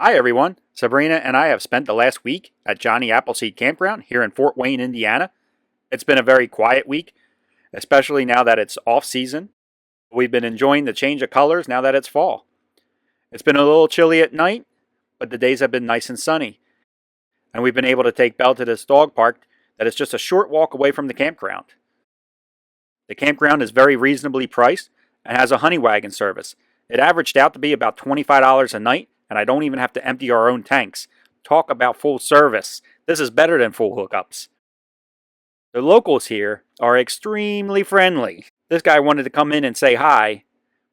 Hi everyone, Sabrina and I have spent the last week at Johnny Appleseed Campground here in Fort Wayne, Indiana. It's been a very quiet week, especially now that it's off season. We've been enjoying the change of colors now that it's fall. It's been a little chilly at night, but the days have been nice and sunny. And we've been able to take Belle to this dog park that is just a short walk away from the campground. The campground is very reasonably priced and has a honeywagon service. It averaged out to be about $25 a night, and I don't even have to empty our own tanks. Talk about full service. This is better than full hookups. The locals here are extremely friendly. This guy wanted to come in and say hi,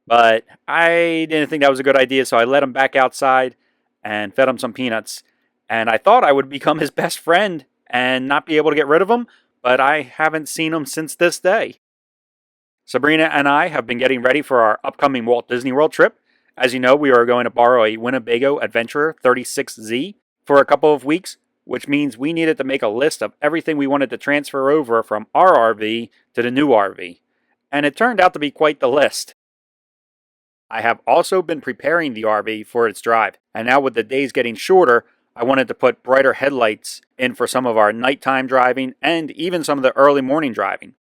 but I didn't think that was a good idea, so I let him back outside and fed him some peanuts. And I thought I would become his best friend and not be able to get rid of him, but I haven't seen him since this day. Sabrina and I have been getting ready for our upcoming Walt Disney World trip. As you know, we are going to borrow a Winnebago Adventurer 36Z for a couple of weeks, which means we needed to make a list of everything we wanted to transfer over from our RV to the new RV. And it turned out to be quite the list. I have also been preparing the RV for its drive, and now with the days getting shorter, I wanted to put brighter headlights in for some of our nighttime driving and even some of the early morning driving.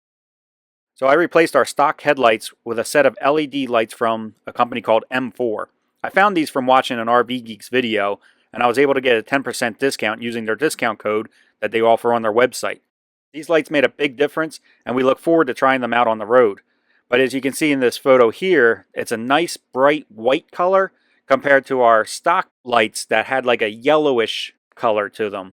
So I replaced our stock headlights with a set of LED lights from a company called M4. I found these from watching an RV Geeks video, and I was able to get a 10% discount using their discount code that they offer on their website. These lights made a big difference, and we look forward to trying them out on the road. But as you can see in this photo here, it's a nice bright white color compared to our stock lights that had like a yellowish color to them.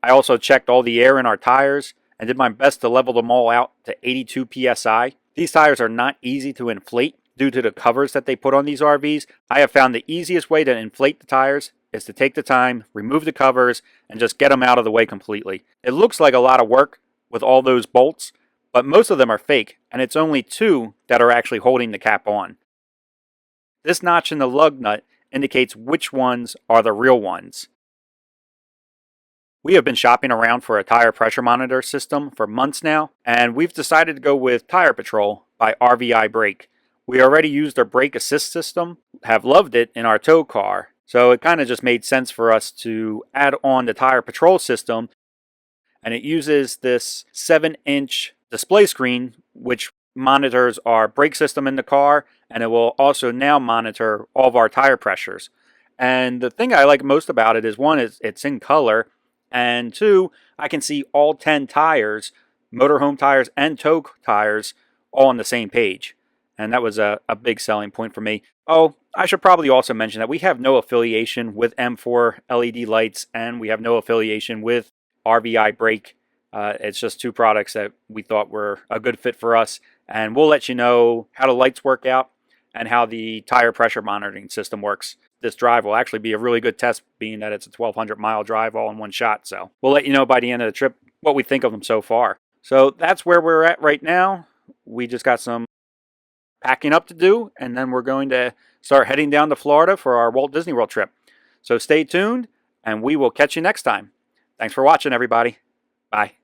I also checked all the air in our tires and did my best to level them all out to 82 psi. These tires are not easy to inflate due to the covers that they put on these RVs. I have found the easiest way to inflate the tires is to take the time, remove the covers, and just get them out of the way completely. It looks like a lot of work with all those bolts, but most of them are fake, and it's only two that are actually holding the cap on. This notch in the lug nut indicates which ones are the real ones. We have been shopping around for a tire pressure monitor system for months now, and we've decided to go with Tire Patrol by RVI Brake. We already used their brake assist system, have loved it in our tow car, so it kind of just made sense for us to add on the Tire Patrol system, and it uses this 7-inch display screen which monitors our brake system in the car, and it will also now monitor all of our tire pressures. And the thing I like most about it is, one, it's in color, and two, I can see all 10 tires, motorhome tires and tow tires, all on the same page. And that was a big selling point for me. Oh, I should probably also mention that we have no affiliation with M4 LED lights, and we have no affiliation with RVI Brake. It's just two products that we thought were a good fit for us. And we'll let you know how the lights work out and how the tire pressure monitoring system works. This drive will actually be a really good test, being that it's a 1,200-mile drive all in one shot. So we'll let you know by the end of the trip what we think of them so far. So that's where we're at right now. We just got some packing up to do, and then we're going to start heading down to Florida for our Walt Disney World trip. So stay tuned, and we will catch you next time. Thanks for watching, everybody. Bye.